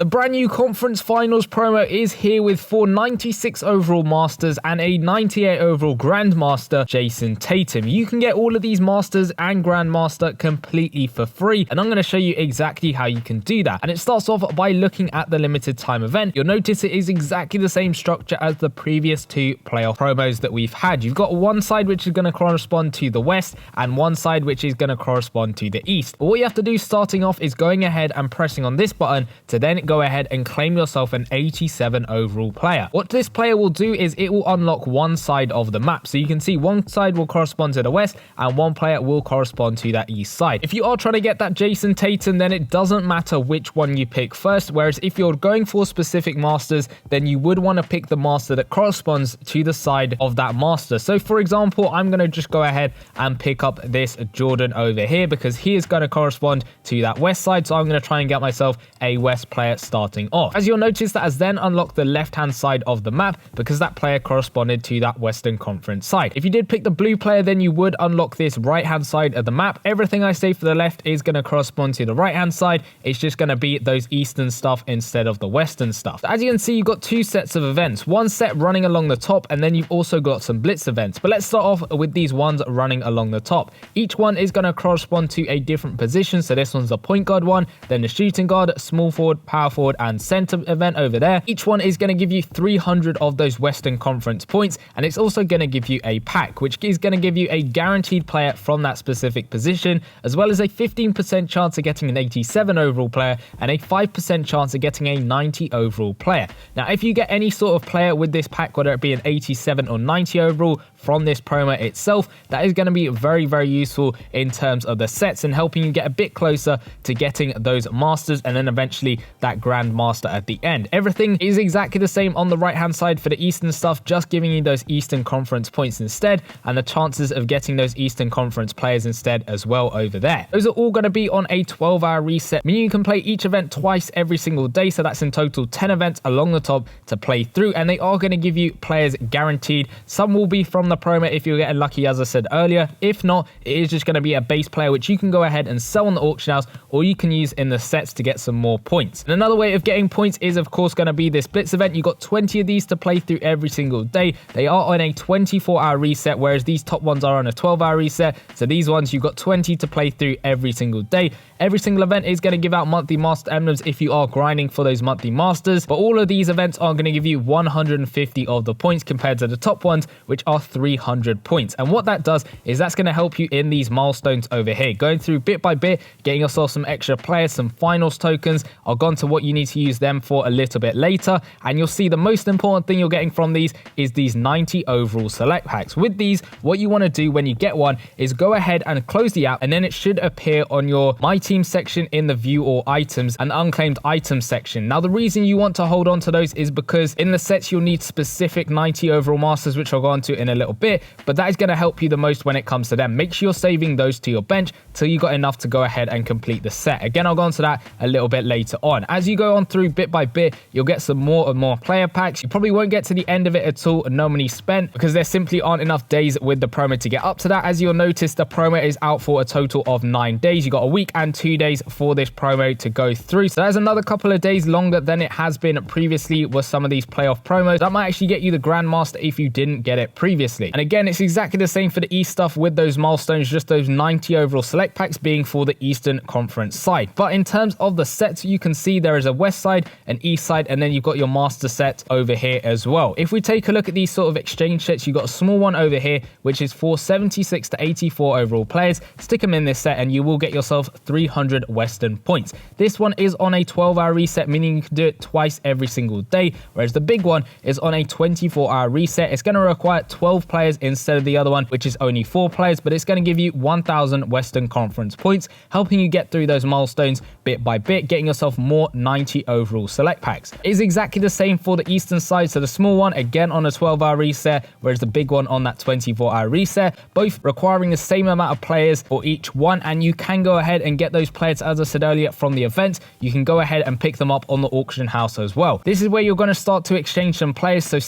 The brand new conference finals promo is here with 4 96 overall masters and a 98 overall grandmaster, Jason Tatum. You can get all of these masters and grandmaster completely for free, and I'm going to show you exactly how you can do that. And it starts off by looking at the limited time event. You'll notice it is exactly the same structure as the previous 2 playoff promos that we've had. You've got one side which is going to correspond to the west and one side which is going to correspond to the east. All you have to do starting off is going ahead and pressing on this button to then go ahead and claim yourself an 87 overall player. What this player will do is it will unlock one side of the map. So you can see one side will correspond to the west and one player will correspond to that east side. If you are trying to get that Jason Tatum, then it doesn't matter which one you pick first. Whereas if you're going for specific masters, then you would want to pick the master that corresponds to the side of that master. So for example, I'm going to just go ahead and pick up this Jordan over here because he is going to correspond to that west side. So I'm going to try and get myself a west player starting off. As you'll notice, that has then unlocked the left hand side of the map because that player corresponded to that Western Conference side. If you did pick the blue player, then you would unlock this right hand side of the map. Everything I say for the left is going to correspond to the right hand side. It's just going to be those eastern stuff instead of the western stuff. As you can see, you've got 2 sets of events, one set running along the top, and then you've also got some blitz events. But let's start off with these ones running along the top. Each one is going to correspond to a different position. So this one's the point guard one, then the shooting guard, small forward, power forward, and center event over there. Each one is going to give you 300 of those Western Conference points, and it's also going to give you a pack, which is going to give you a guaranteed player from that specific position, as well as a 15% chance of getting an 87 overall player and a 5% chance of getting a 90 overall player. Now, if you get any sort of player with this pack, whether it be an 87 or 90 overall from this promo itself, that is going to be very, very useful in terms of the sets and helping you get a bit closer to getting those masters and then eventually that grandmaster at the end. Everything is exactly the same on the right hand side for the eastern stuff, just giving you those Eastern Conference points instead and the chances of getting those Eastern Conference players instead as well over there. Those are all going to be on a 12-hour reset, meaning you can play each event twice every single day. So that's in total 10 events along the top to play through, and they are going to give you players guaranteed. Some will be from the promo if you're getting lucky, as I said earlier. If not, it is just going to be a base player which you can go ahead and sell on the auction house, or you can use in the sets to get some more points. And another way of getting points is of course going to be this blitz event. You got 20 of these to play through every single day. They are on a 24-hour reset, whereas these top ones are on a 12-hour reset. So these ones you've got 20 to play through every single day. Every single event is going to give out monthly master emblems if you are grinding for those monthly masters, but all of these events are going to give you 150 of the points compared to the top ones, which are 300 points. And what that does is that's going to help you in these milestones over here, going through bit by bit, getting yourself some extra players, some finals tokens. I'll go on to what you need to use them for a little bit later, and you'll see the most important thing you're getting from these is these 90 overall select packs. With these, what you want to do when you get one is go ahead and close the app, and then it should appear on your My Team section in the View All Items and Unclaimed Items section. Now, the reason you want to hold on to those is because in the sets you'll need specific 90 overall masters, which I'll go on to in a little bit, but that is going to help you the most when it comes to them. Make sure you're saving those to your bench till you got enough to go ahead and complete the set. Again, I'll go on to that a little bit later on. As you go on through bit by bit, you'll get some more and more player packs. You probably won't get to the end of it at all, no money spent, because there simply aren't enough days with the promo to get up to that. As you'll notice, the promo is out for a total of 9 days. You got a week and 2 days for this promo to go through. So that's another couple of days longer than it has been previously with some of these playoff promos. That might actually get you the Grandmaster if you didn't get it previously. And again, it's exactly the same for the East stuff with those milestones, just those 90 overall select packs being for the Eastern Conference side. But in terms of the sets, you can see there is a West side, an East side, and then you've got your Master set over here as well. If we take a look at these sort of exchange sets, you've got a small one over here, which is for 76 to 84 overall players. Stick them in this set and you will get yourself 300 Western points. This one is on a 12-hour reset, meaning you can do it twice every single day, whereas the big one is on a 24-hour reset. It's going to require 12 players instead of the other one, which is only 4 players, but it's going to give you 1,000 Western Conference points, helping you get through those milestones bit by bit, getting yourself more 90 overall select packs. It is exactly the same for the Eastern side, so the small one again on a 12-hour reset, whereas the big one on that 24-hour reset, both requiring the same amount of players for each one, and you can go ahead and get those players, as I said earlier, from the event. You can go ahead and pick them up on the auction house as well. This is where you're going to start to exchange some players, so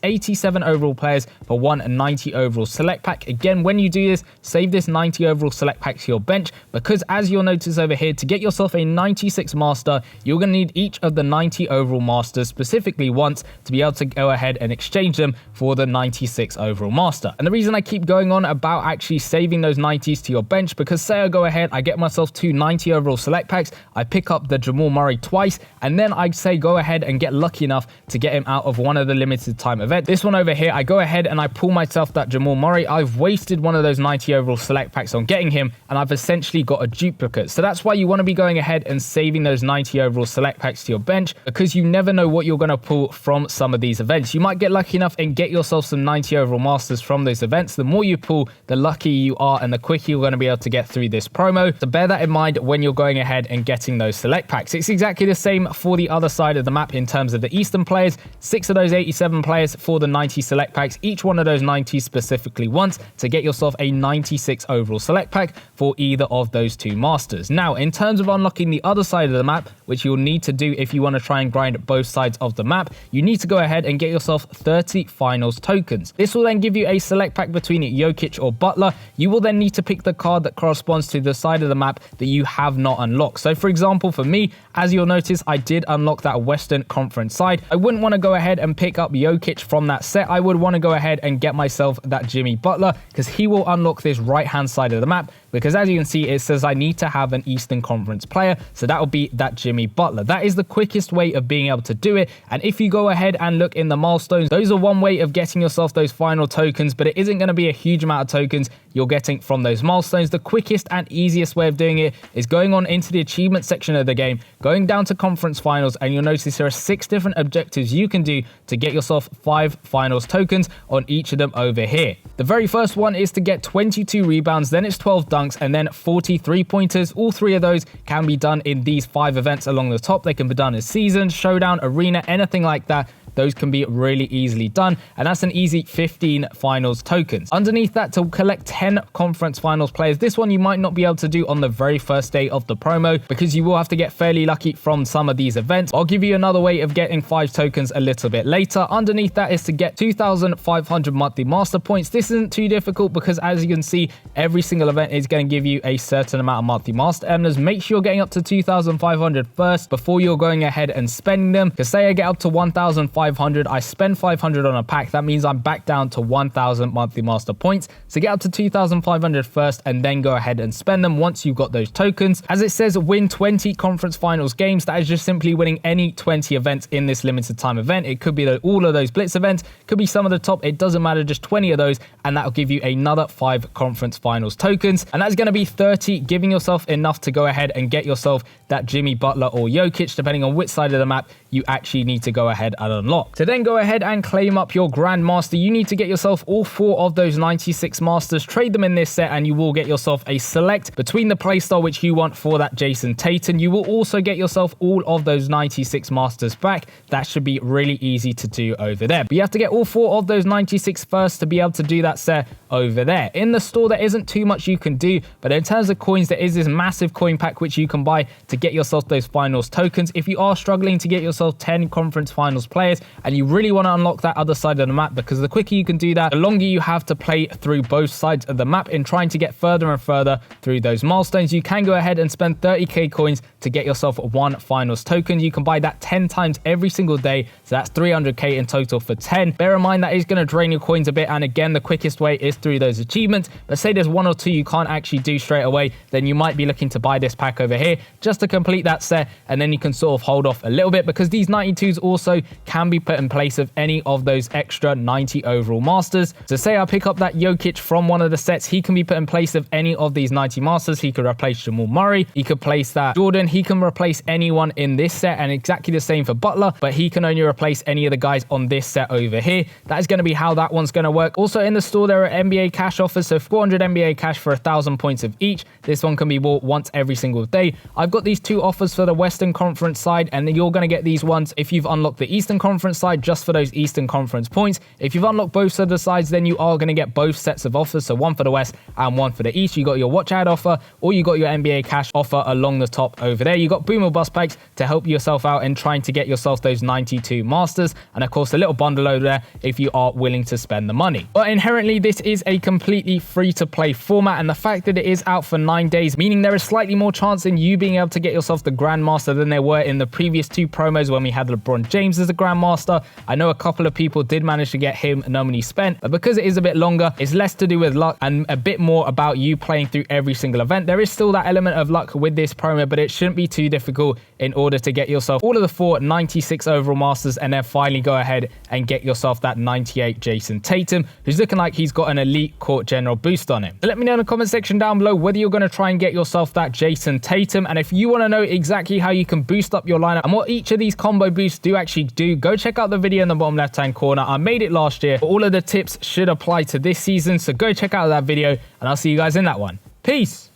87 overall players for 190 overall select pack. Again, when you do this, save this 90 overall select pack to your bench, because as you'll notice over here, to get yourself a 96 master, you're going going to need each of the 90 overall masters specifically once to be able to go ahead and exchange them for the 96 overall master. And the reason I keep going on about actually saving those 90s to your bench, because say I go ahead, I get myself 2 90 overall select packs, I pick up the Jamal Murray twice, and then I say go ahead and get lucky enough to get him out of one of the limited time events. This one over here, I go ahead and I pull myself that Jamal Murray. I've wasted one of those 90 overall select packs on getting him, and I've essentially got a duplicate. So that's why you want to be going ahead and saving those 90 overall select packs to your bench, because you never know what you're going to pull from some of these events. You might get lucky enough and get yourself some 90 overall masters from those events. The more you pull, the luckier you are and the quicker you're going to be able to get through this promo. So bear that in mind when you're going ahead and getting those select packs. It's exactly the same for the other side of the map in terms of the Eastern players. 6 of those 87 players for the 90 select packs, each one of those 90 specifically once to get yourself a 96 overall select pack for either of those 2 masters. Now, in terms of unlocking the other side of the map, which you'll need to do if you want to try and grind both sides of the map, you need to go ahead and get yourself 30 finals tokens. This will then give you a select pack between Jokic or Butler. You will then need to pick the card that corresponds to the side of the map that you have not unlocked. So for example, for me, as you'll notice, I did unlock that Western Conference side. I wouldn't want to go ahead and pick up Jokic from that set. I would want to go ahead and get myself that Jimmy Butler, because he will unlock this right hand side of the map, because as you can see, it says I need to have an Eastern Conference player, so that will be that Jimmy Butler. That is the quickest way of being able to do it. And if you go ahead and look in the milestones, those are one way of getting yourself those final tokens, but it isn't going to be a huge amount of tokens you're getting from those milestones. The quickest and easiest way of doing it is going on into the achievement section of the game, going down to conference finals, and you'll notice there are 6 different objectives you can do to get yourself 5 finals tokens on each of them over here. The very first one is to get 22 rebounds, then it's 12 dunks, and then 40 3-pointers. All 3 of those can be done in these 5 events along the top. They can be done as season, showdown, arena, anything like that. Those can be really easily done, and that's an easy 15 finals tokens. Underneath that, to collect 10 conference finals players, this one you might not be able to do on the very first day of the promo, because you will have to get fairly lucky from some of these events. I'll give you another way of getting 5 tokens a little bit later. Underneath that is to get 2,500 monthly master points. This isn't too difficult, because as you can see, every single event is going to give you a certain amount of monthly master emeralds. Make sure you're getting up to 2,500 first before you're going ahead and spending them, because say I get up to 1,500, I spend 500 on a pack, that means I'm back down to 1,000 monthly master points. So get up to 2,500 first and then go ahead and spend them once you've got those tokens. As it says, win 20 conference finals games. That is just simply winning any 20 events in this limited time event. It could be all of those blitz events, could be some of the top, it doesn't matter, just 20 of those, and that will give you another 5 conference finals tokens, and that's going to be 30, giving yourself enough to go ahead and get yourself that Jimmy Butler or Jokic, depending on which side of the map you actually need to go ahead and unlock. To then go ahead and claim up your Grandmaster, you need to get yourself all 4 of those 96 masters, trade them in this set, and you will get yourself a select between the playstyle which you want for that Jason Tatum. You will also get yourself all of those 96 masters back. That should be really easy to do over there. But you have to get all 4 of those 96 first to be able to do that set over there. In the store, there isn't too much you can do, but in terms of coins, there is this massive coin pack which you can buy to get yourself those finals tokens. If you are struggling to get yourself 10 conference finals players and you really want to unlock that other side of the map, because the quicker you can do that, the longer you have to play through both sides of the map in trying to get further and further through those milestones, you can go ahead and spend 30k coins to get yourself 1 finals token. You can buy that 10 times every single day, so that's 300k in total for 10. Bear in mind that is going to drain your coins a bit, and again, the quickest way is through those achievements. But say there's 1 or 2 you can't actually do straight away, then you might be looking to buy this pack over here just to complete that set, and then you can sort of hold off a little bit, because these 92s also can be put in place of any of those extra 90 overall masters. So say I pick up that Jokic from one of the sets, he can be put in place of any of these 90 masters. He could replace Jamal Murray, he could place that Jordan, he can replace anyone in this set, and exactly the same for Butler, but he can only replace any of the guys on this set over here. That is going to be how that one's going to work. Also in the store, there are NBA cash offers, so 400 NBA cash for 1,000 points of each. This one can be bought once every single day. I've got these 2 offers for the Western Conference side, and you're going to get these ones if you've unlocked the Eastern Conference different side just for those Eastern Conference points. If you've unlocked both of the sides, then you are going to get both sets of offers. So one for the West and one for the East. You got your watch ad offer, or you got your NBA cash offer along the top over there. You got boom or bust packs to help yourself out and trying to get yourself those 92 masters. And of course, a little bundle over there if you are willing to spend the money. But inherently, this is a completely free to play format. And the fact that it is out for 9 days, meaning there is slightly more chance in you being able to get yourself the Grandmaster than there were in the previous 2 promos when we had LeBron James as a Grandmaster. I know a couple of people did manage to get him no money spent, but because it is a bit longer, it's less to do with luck and a bit more about you playing through every single event. There is still that element of luck with this promo, but it shouldn't be too difficult in order to get yourself all of the 4 96 overall masters and then finally go ahead and get yourself that 98 Jason Tatum, who's looking like he's got an elite court general boost on him. So let me know in the comment section down below whether you're going to try and get yourself that Jason Tatum, and if you want to know exactly how you can boost up your lineup and what each of these combo boosts do actually do, go check out the video in the bottom left hand corner. I made it last year, but all of the tips should apply to this season, so go check out that video and I'll see you guys in that one. Peace.